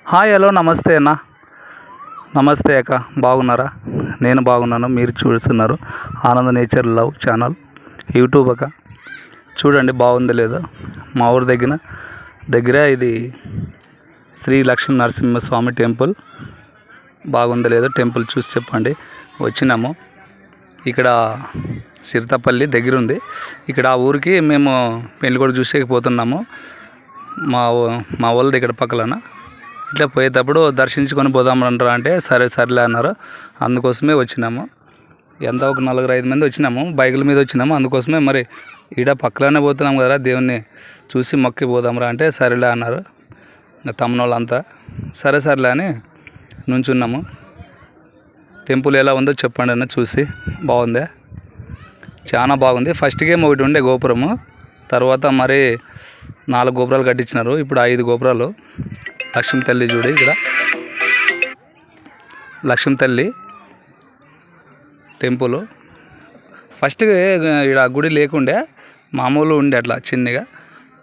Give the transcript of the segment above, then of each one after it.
Hi hello నమస్తే అన్న. నమస్తే అక్క, బాగున్నారా? నేను బాగున్నాను. మీరు చూస్తున్నారు ఆనంద నేచర్ లవ్ ఛానల్ యూట్యూబ్ అక్క. చూడండి బాగుంది లేదో. మా ఊరి దగ్గర ఇది శ్రీ లక్ష్మీ నరసింహస్వామి టెంపుల్. బాగుంది లేదో టెంపుల్ చూసి చెప్పండి. వచ్చినాము ఇక్కడ సిరితపల్లి దగ్గర ఉంది. ఇక్కడ ఆ ఊరికి మేము పెళ్లి కూడా చూసేకపోతున్నాము. మా వాళ్ళది ఇక్కడ పక్కలన. ఇట్లా పోయేటప్పుడు దర్శించుకొని పోదామంటారా అంటే సరేలే అన్నారు. అందుకోసమే వచ్చినాము. ఎంత ఒక 4-5 మంది వచ్చినాము. బైకుల మీద వచ్చినాము. అందుకోసమే మరి ఈడ పక్కలోనే పోతున్నాం కదా, దేవుణ్ణి చూసి మొక్కి పోదాంరా అంటే సరేలే అన్నారు. తమ్ముళ్ళంతా సరేలే అని నుంచున్నాము. టెంపుల్ ఎలా ఉందో చెప్పండి అన్న. చూసి బాగుందా? చాలా బాగుంది. ఫస్ట్ గేమ్ ఒకటి ఉండే గోపురము, తర్వాత మరి 4 గోపురాలు కట్టించినారు. ఇప్పుడు 5 గోపురాలు. లక్ష్మీ తల్లి చూడు, ఇక్కడ లక్ష్మీ తల్లి టెంపుల్. ఫస్ట్ ఇక్కడ గుడి లేకుండే, మామూలు ఉండే అట్లా చిన్నగా.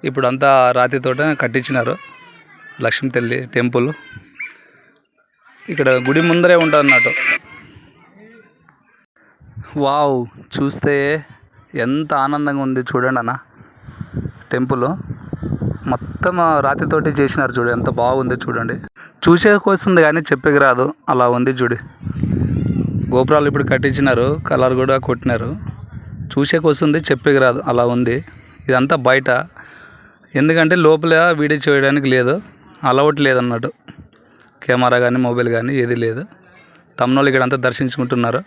ఇప్పుడు అంతా రాతితోట కట్టించినారు లక్ష్మీ తల్లి టెంపుల్. ఇక్కడ గుడి ముందరే ఉంటుంది అన్నట్టు. వావ్, చూస్తే ఎంత ఆనందంగా ఉంది చూడండి అన్న. టెంపుల్ మొత్తం రాతితోటి చేసినారు చూడు, ఎంత బాగుంది చూడండి. చూసేకొస్తుంది కానీ చెప్పేకి రాదు, అలా ఉంది చూడు. గోపురాలు ఇప్పుడు కట్టించినారు, కలర్ కూడా కొట్టినారు. చూసేకొస్తుంది, చెప్పేకి రాదు, అలా ఉంది. ఇదంతా బయట, ఎందుకంటే లోపల వీడియో చేయడానికి లేదు, అలౌట్ లేదన్నట్టు. కెమెరా కానీ మొబైల్ కానీ ఏది లేదు. తమ్ముళ్ళు ఇక్కడ అంతా దర్శించుకుంటున్నారు.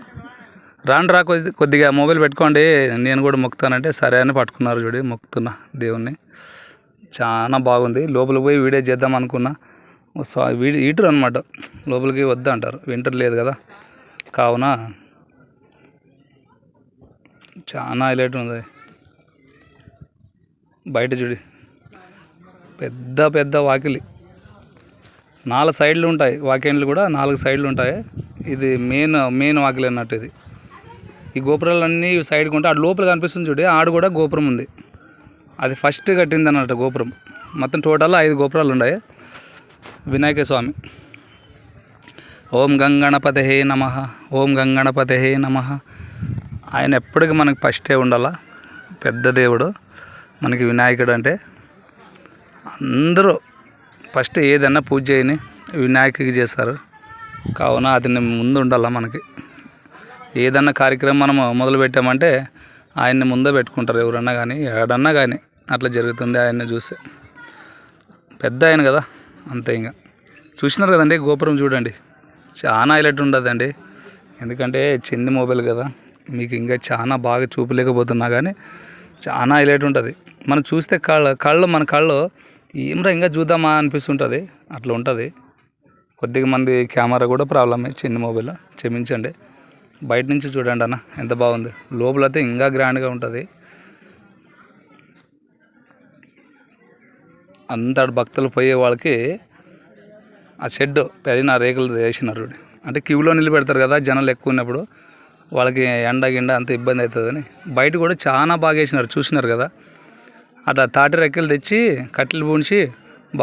రా కొద్దిగా మొబైల్ పెట్టుకోండి, నేను కూడా మొక్కుతానంటే సరే అని పట్టుకున్నారు చూడు. మొక్కుతున్నా దేవుణ్ణి. చాలా బాగుంది. లోపలికి పోయి వీడియో చేద్దాం అనుకున్నా. హీటర్ అనమాట, లోపలికి వద్దు అంటారు, వింటర్ లేదు కదా. కావున చాలా హైలైట్ ఉంది. బయట చూడి పెద్ద వాకిలి, 4 సైడ్లు ఉంటాయి. వాకిళ్ళు కూడా 4 సైడ్లు ఉంటాయి. ఇది మెయిన్ వాకిలి అన్నట్టు. ఇది ఈ గోపురాలన్నీ సైడ్కి ఉంటాయి. ఆడ లోపల కనిపిస్తుంది చూడు, ఆడ కూడా గోపురం ఉంది. అది ఫస్ట్ కట్టింది అన్నట్టు గోపురం. మొత్తం టోటల్ 5 గోపురాలు ఉన్నాయి. వినాయక స్వామి. ఓం గంగణపతయే నమః, ఓం గంగణపతయే నమః. ఆయన ఎప్పటికీ మనకి ఫస్టే ఉండాలా. పెద్ద దేవుడు మనకి వినాయకుడు అంటే. అందరూ ఫస్ట్ ఏదన్నా పూజ చేయని వినాయకుడికి చేస్తారు. కావున అతని ముందు ఉండాలా. మనకి ఏదన్నా కార్యక్రమం మనం మొదలు పెట్టామంటే ఆయన్ని ముందే పెట్టుకుంటారు ఎవరన్నా కానీ, ఎక్కడన్నా కానీ. అట్లా జరుగుతుంది ఆయన్ని చూస్తే. పెద్ద ఆయన కదా, అంతే. ఇంకా చూసినారు కదండి గోపురం చూడండి, చాలా హైలైట్ ఉండదండి. ఎందుకంటే చిన్న మొబైల్ కదా, మీకు ఇంకా చాలా బాగా చూపలేకపోతున్నా కానీ చాలా హైలైట్ ఉంటుంది. మనం చూస్తే మన కళ్ళు ఏమరా ఇంకా చూద్దామా అనిపిస్తుంటుంది, అట్లా ఉంటుంది. కొద్దిగా మంది కెమెరా కూడా ప్రాబ్లమే, చిన్న మొబైల్, క్షమించండి. బయట నుంచి చూడండి అన్న, ఎంత బాగుంది. లోపలైతే ఇంకా గ్రాండ్గా ఉంటుంది. అంత భక్తులు పోయే వాళ్ళకి ఆ షెడ్ పెరిగిన రేకులు వేసినారు. అంటే క్యూలో నిలబెడతారు కదా జనాలు ఎక్కువ ఉన్నప్పుడు, వాళ్ళకి ఎండ గిండ అంత ఇబ్బంది అవుతుందని బయట కూడా చాలా బాగా వేసినారు. చూసినారు కదా, అట్లా తాటి రెక్కలు తెచ్చి కట్టెలు పూంచి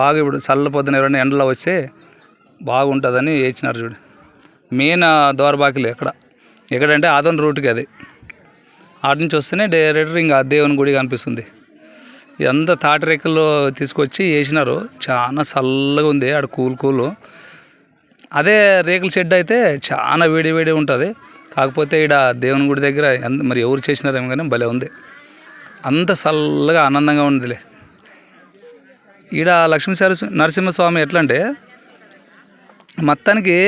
బాగా ఇప్పుడు చల్ల పొద్దున ఎవరైనా ఎండలో వస్తే బాగుంటుందని వేసినారు చూడు. మెయిన్ ద్వారబాకిలు ఎక్కడంటే ఆదోన్ రూట్కి, అది ఆటి నుంచి వస్తేనే డైరెక్ట్ ఇంకా దేవుని గుడి కనిపిస్తుంది. ఎంత తాటి రెక్కలు తీసుకొచ్చి వేసినారు, చాలా చల్లగా ఉంది. ఆడ కూలు. అదే రేకుల షెడ్ అయితే చాలా వేడి ఉంటుంది. కాకపోతే ఇక్కడ దేవుని గుడి దగ్గర మరి ఎవరు చేసినారేమో కానీ భలే ఉంది. అంత చల్లగా ఆనందంగా ఉందిలే. ఈడ లక్ష్మీ నరసింహస్వామి ఎట్లా అంటే మొత్తానికి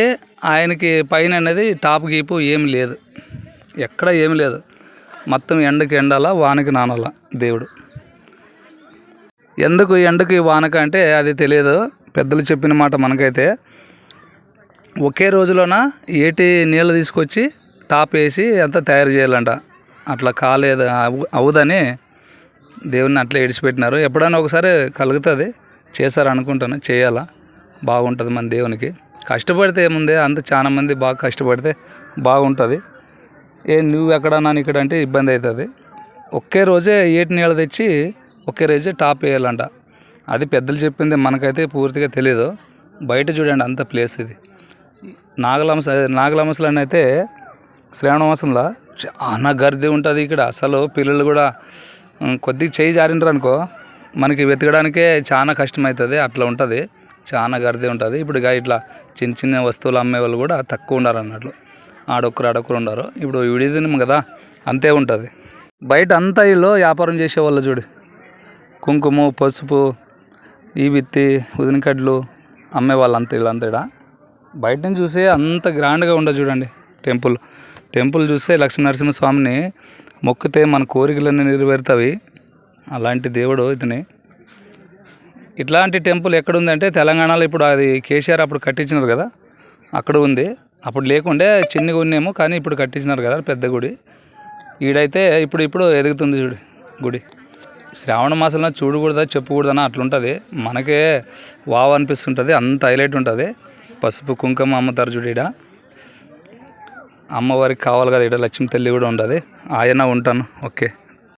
ఆయనకి పైన అనేది టాప్ గీపు ఏమి లేదు, ఎక్కడ ఏమి లేదు. మొత్తం ఎండకి ఎండాలా, వానకి నానాలా దేవుడు. ఎందుకు ఎండకి వానక అంటే అది తెలియదు, పెద్దలు చెప్పిన మాట మనకైతే. ఒకే రోజులోన ఏటి నీళ్ళు తీసుకొచ్చి టాప్ వేసి అంతా తయారు చేయాలంట. అట్లా కాలేదు, అవుదని దేవుడిని అట్లా విడిచిపెట్టినారు. ఎప్పుడైనా ఒకసారి కలుగుతుంది, చేశారు అనుకుంటాను. చేయాలా, బాగుంటుంది మన దేవునికి. కష్టపడితే ఏముంది, అంత చాలా మంది బాగా కష్టపడితే బాగుంటుంది. నువ్వు ఎక్కడన్నా ఇక్కడ అంటే ఇబ్బంది అవుతుంది. ఒకే రోజే ఏటి నీళ్ళు తెచ్చి ఒకే రోజే టాప్ వేయాలంట. అది పెద్దలు చెప్పింది, మనకైతే పూర్తిగా తెలియదు. బయట చూడండి అంత ప్లేస్ ఇది. నాగలమసలని అయితే శ్రావణ మాసంలో చాలా గర్ది ఉంటుంది ఇక్కడ. అసలు పిల్లలు కూడా కొద్దిగా చేయి జారిండ్రు అనుకో మనకి వెతకడానికే చాలా కష్టమవుతుంది, అట్లా ఉంటుంది. చాలా గర్ది ఉంటుంది. ఇప్పుడు ఇట్లా చిన్న చిన్న వస్తువులు అమ్మే వాళ్ళు కూడా తక్కువ ఉన్నారు అన్నట్లు. ఆడొక్కరు ఉండరు. ఇప్పుడు విడిదినం కదా, అంతే ఉంటుంది. బయట అంతా వీళ్ళు వ్యాపారం చేసేవాళ్ళు చూడు, కుంకుమ పసుపు ఈ విత్తి ఉదినకడ్లు అమ్మేవాళ్ళు అంతే. వీళ్ళంతా బయట నుంచి చూసే అంత గ్రాండ్గా ఉండదు చూడండి. టెంపుల్ చూస్తే లక్ష్మీ నరసింహస్వామిని మొక్కితే మన కోరికలన్నీ నెరవేరుతాయి. అలాంటి దేవుడు ఇతని. ఇట్లాంటి టెంపుల్ ఎక్కడుందంటే తెలంగాణలో. ఇప్పుడు అది కేసీఆర్ అప్పుడు కట్టించినారు కదా, అక్కడ ఉంది. అప్పుడు లేకుండే చిన్నగా ఉన్నాయేమో, కానీ ఇప్పుడు కట్టించినారు కదా పెద్ద గుడి. ఈడైతే ఇప్పుడు ఎదుగుతుంది చూడు గుడి. శ్రావణ మాసంలో చూడకూడదా చెప్పకూడదనా అట్లుంటుంది. మనకే వావ్ అనిపిస్తుంటుంది, అంత హైలైట్ ఉంటుంది. పసుపు కుంకుమ అమ్ముతారు చూడు ఈడ. అమ్మవారికి కావాలి కదా ఈడ, లక్ష్మీ తల్లి కూడా ఉంటుంది. ఆయన ఉంటాను. ఓకే.